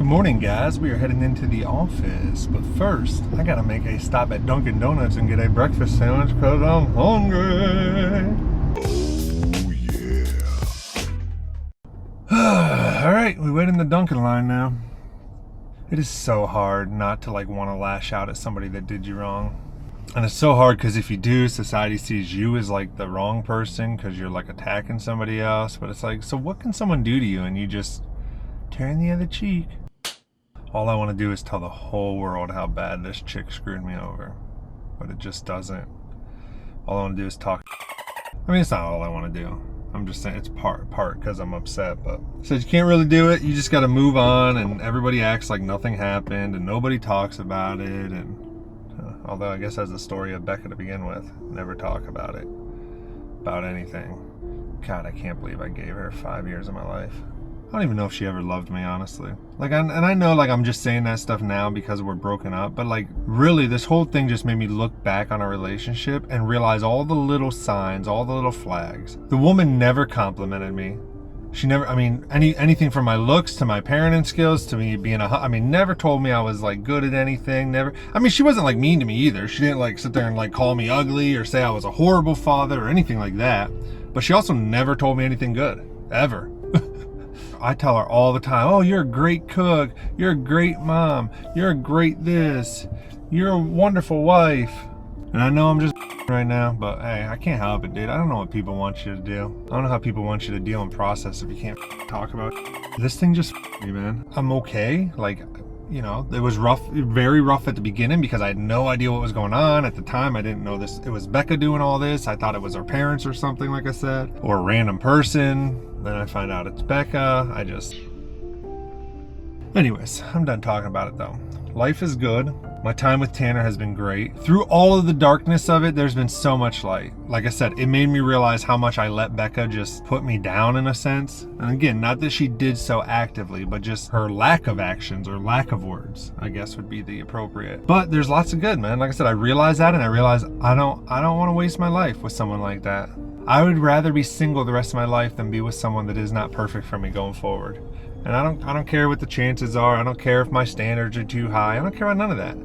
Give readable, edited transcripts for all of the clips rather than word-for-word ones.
morning, guys. We are heading into the office, but first I gotta make a stop at Dunkin' Donuts and get a breakfast sandwich because I'm hungry. Oh yeah. Alright, we wait in the Dunkin' line now. It is so hard not to want to lash out at somebody that did you wrong. And it's so hard because if you do, society sees you as the wrong person because you're attacking somebody else. But it's so what can someone do to you and you just turn the other cheek? All I want to do is tell the whole world how bad this chick screwed me over. But it just doesn't. All I want to do is talk. I mean, it's not all I want to do. I'm just saying it's part because I'm upset. But so you can't really do it. You just got to move on, and everybody acts like nothing happened, and nobody talks about it. And although I guess that's the story of Becca to begin with. Never talk about it. About anything. God, I can't believe I gave her 5 years of my life. I don't even know if she ever loved me, honestly. And I know I'm just saying that stuff now because we're broken up, but really this whole thing just made me look back on our relationship and realize all the little signs, all the little flags. The woman never complimented me. She never, anything from my looks to my parenting skills to me being never told me I was good at anything, never. She wasn't mean to me either. She didn't sit there and call me ugly or say I was a horrible father or anything like that. But she also never told me anything good, ever. I tell her all the time, oh, you're a great cook, you're a great mom, you're a great this, you're a wonderful wife. And I know I'm just right now, but hey, I can't help it, dude. I don't know what people want you to do. I don't know how people want you to deal and process if you can't talk about it. This thing just me, man. I'm okay. It was rough, very rough at the beginning because I had no idea what was going on. At the time, I didn't know this. It was Becca doing all this. I thought it was her parents or something, like I said, or a random person. Then I find out it's Becca. Anyways, I'm done talking about it though. Life is good. My time with Tanner has been great. Through all of the darkness of it, there's been so much light. Like I said, it made me realize how much I let Becca just put me down in a sense. And again, not that she did so actively, but just her lack of actions or lack of words, I guess would be the appropriate. But there's lots of good, man. Like I said, I realized that, and I realized I don't want to waste my life with someone like that. I would rather be single the rest of my life than be with someone that is not perfect for me going forward. And I don't care what the chances are. I don't care if my standards are too high. I don't care about none of that.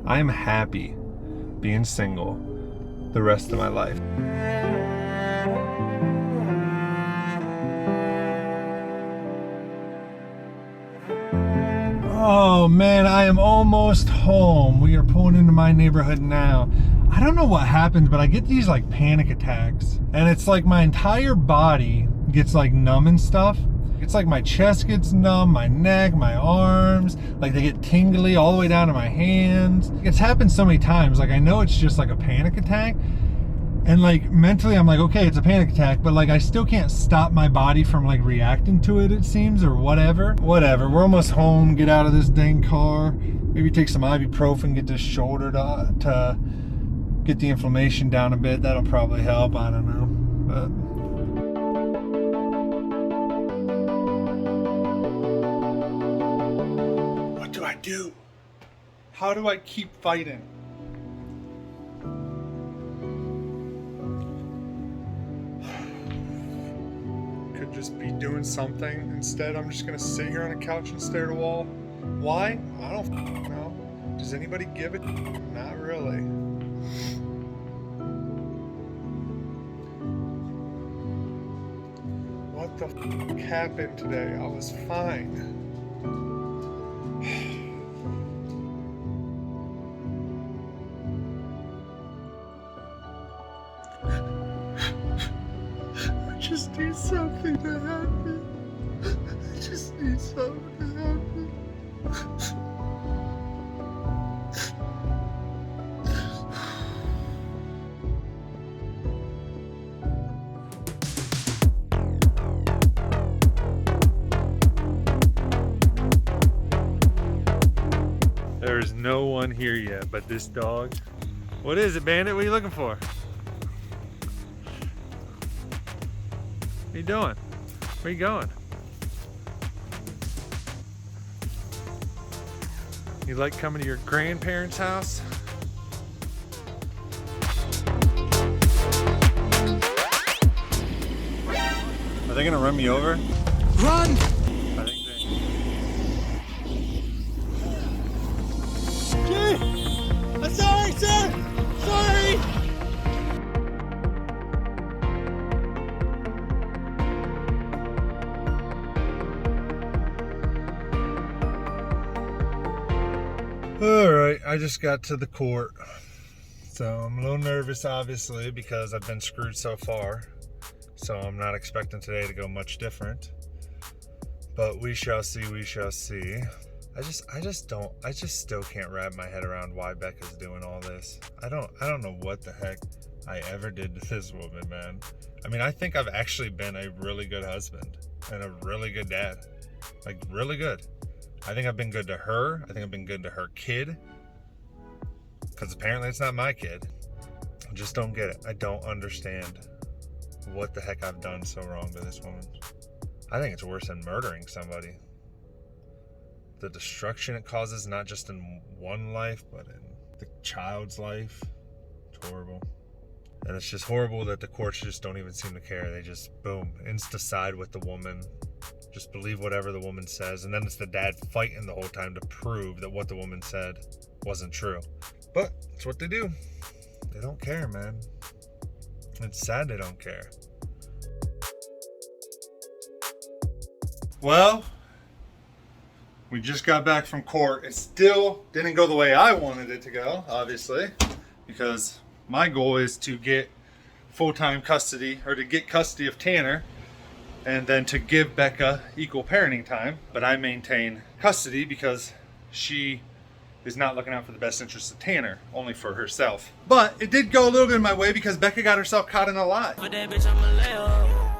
I am happy being single the rest of my life. Oh man, I am almost home. We are pulling into my neighborhood now. I don't know what happens, but I get these panic attacks. And it's my entire body gets numb and stuff. It's my chest gets numb, my neck, my arms, they get tingly all the way down to my hands. It's happened so many times. I know it's just a panic attack. And mentally I'm okay, it's a panic attack, but I still can't stop my body from reacting to it seems, or whatever. We're almost home. Get out of this dang car. Maybe take some ibuprofen, get this shoulder to get the inflammation down a bit. That'll probably help. I don't know. But what do I do? How do I keep fighting? Could just be doing something. Instead, I'm just gonna sit here on a couch and stare at a wall. Why? I don't know. Does anybody give it? Not really. What the happened today? I was fine. I just need something to happen. I just need something to happen. There's no one here yet but this dog. What is it, Bandit? What are you looking for? What are you doing? Where are you going? You like coming to your grandparents' house? Are they gonna run me over? Run! I think they... All right, I just got to the court. So I'm a little nervous, obviously, because I've been screwed so far. So I'm not expecting today to go much different. But we shall see, we shall see. I just still can't wrap my head around why Becca's doing all this. I don't know what the heck I ever did to this woman, man. I mean, I think I've actually been a really good husband and a really good dad. Like, really good. I think I've been good to her. I think I've been good to her kid. Because apparently it's not my kid. I just don't get it. I don't understand what the heck I've done so wrong to this woman. I think it's worse than murdering somebody. The destruction it causes, not just in one life, but in the child's life. It's horrible. And it's just horrible that the courts just don't even seem to care. They just, boom, insta-side with the woman. Just believe whatever the woman says. And then it's the dad fighting the whole time to prove that what the woman said wasn't true. But it's what they do. They don't care, man. It's sad they don't care. Well, we just got back from court. It still didn't go the way I wanted it to go, obviously, because my goal is to get full-time custody, or to get custody of Tanner, and then to give Becca equal parenting time. But I maintain custody because she is not looking out for the best interests of Tanner, only for herself. But it did go a little bit in my way because Becca got herself caught in a lie.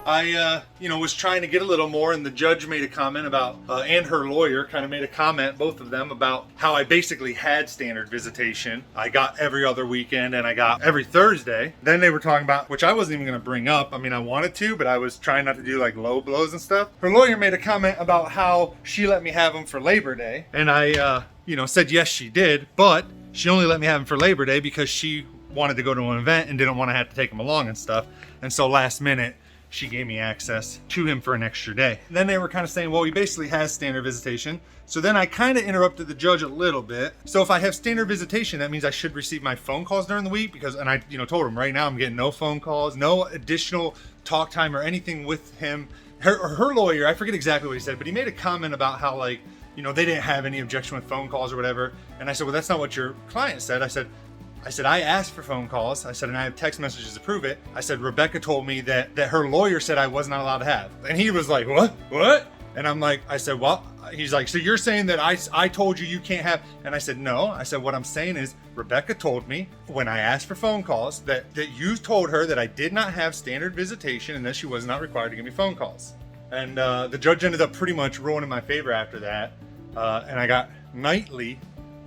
I was trying to get a little more, and the judge made a comment about, and her lawyer kind of made a comment, both of them, about how I basically had standard visitation. I got every other weekend and I got every Thursday. Then they were talking about, which I wasn't even going to bring up. I mean, I wanted to, but I was trying not to do like low blows and stuff. Her lawyer made a comment about how she let me have them for Labor Day. And I, said yes, she did, but she only let me have them for Labor Day because she wanted to go to an event and didn't want to have to take him along and stuff. And so last minute, she gave me access to him for an extra day. Then they were kind of saying, well, he basically has standard visitation. So then I kind of interrupted the judge a little bit. So if I have standard visitation, that means I should receive my phone calls during the week, because, and I, told him right now I'm getting no phone calls, no additional talk time or anything with him. Her lawyer, I forget exactly what he said, but he made a comment about how, like, they didn't have any objection with phone calls or whatever. And I said, well, that's not what your client said. I said, I asked for phone calls. I said, and I have text messages to prove it. I said, Rebecca told me that her lawyer said I was not allowed to have. And he was like, what? And I'm like, I said, well, he's like, so you're saying that I told you can't have, and I said, no. I said, what I'm saying is Rebecca told me when I asked for phone calls that you told her that I did not have standard visitation and that she was not required to give me phone calls. And the judge ended up pretty much ruling in my favor after that. And I got nightly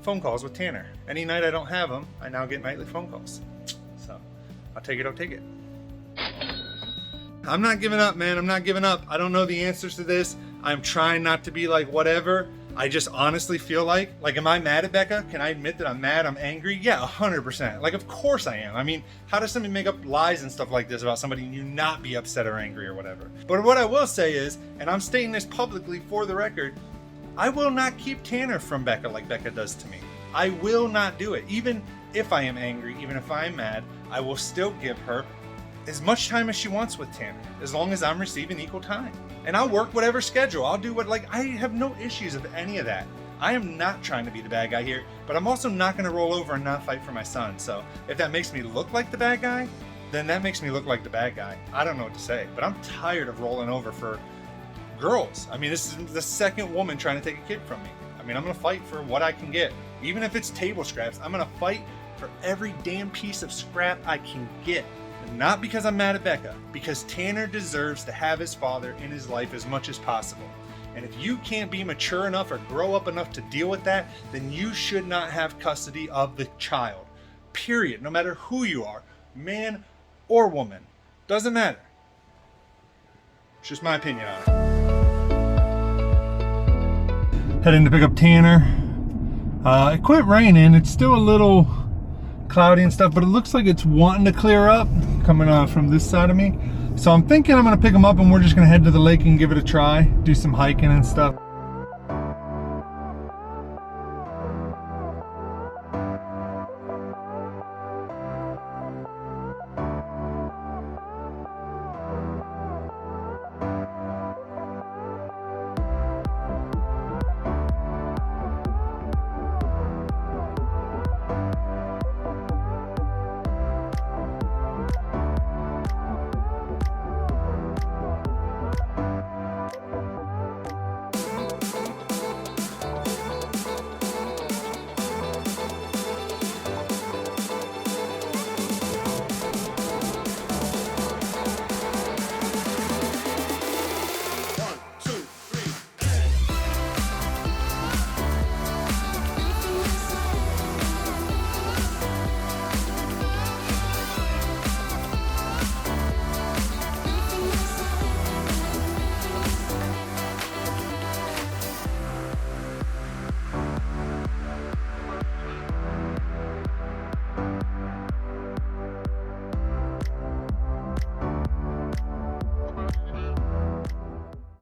phone calls with Tanner. Any night I don't have them, I now get nightly phone calls. So I'll take it. I'm not giving up, man. I'm not giving up. I don't know the answers to this. I'm trying not to be like whatever. I just honestly feel like am I mad at Becca? Can I admit that I'm mad? I'm angry? Yeah, 100%. Like, of course I am. I mean, how does somebody make up lies and stuff like this about somebody and you not be upset or angry or whatever? But what I will say is, and I'm stating this publicly for the record, I will not keep Tanner from Becca like Becca does to me. I will not do it. Even if I am angry, even if I am mad, I will still give her as much time as she wants with Tanner, as long as I'm receiving equal time. And I'll work whatever schedule. I'll do I have no issues with any of that. I am not trying to be the bad guy here, but I'm also not going to roll over and not fight for my son. So if that makes me look like the bad guy, then that makes me look like the bad guy. I don't know what to say, but I'm tired of rolling over for girls. I mean, this is the second woman trying to take a kid from me. I mean, I'm going to fight for what I can get. Even if it's table scraps, I'm going to fight for every damn piece of scrap I can get. And not because I'm mad at Becca, because Tanner deserves to have his father in his life as much as possible. And if you can't be mature enough or grow up enough to deal with that, then you should not have custody of the child. Period. No matter who you are, man or woman. Doesn't matter. It's just my opinion on it. Heading to pick up Tanner. It quit raining. It's still a little cloudy and stuff, but it looks like it's wanting to clear up coming from this side of me. So I'm thinking I'm gonna pick him up and we're just gonna head to the lake and give it a try, do some hiking and stuff.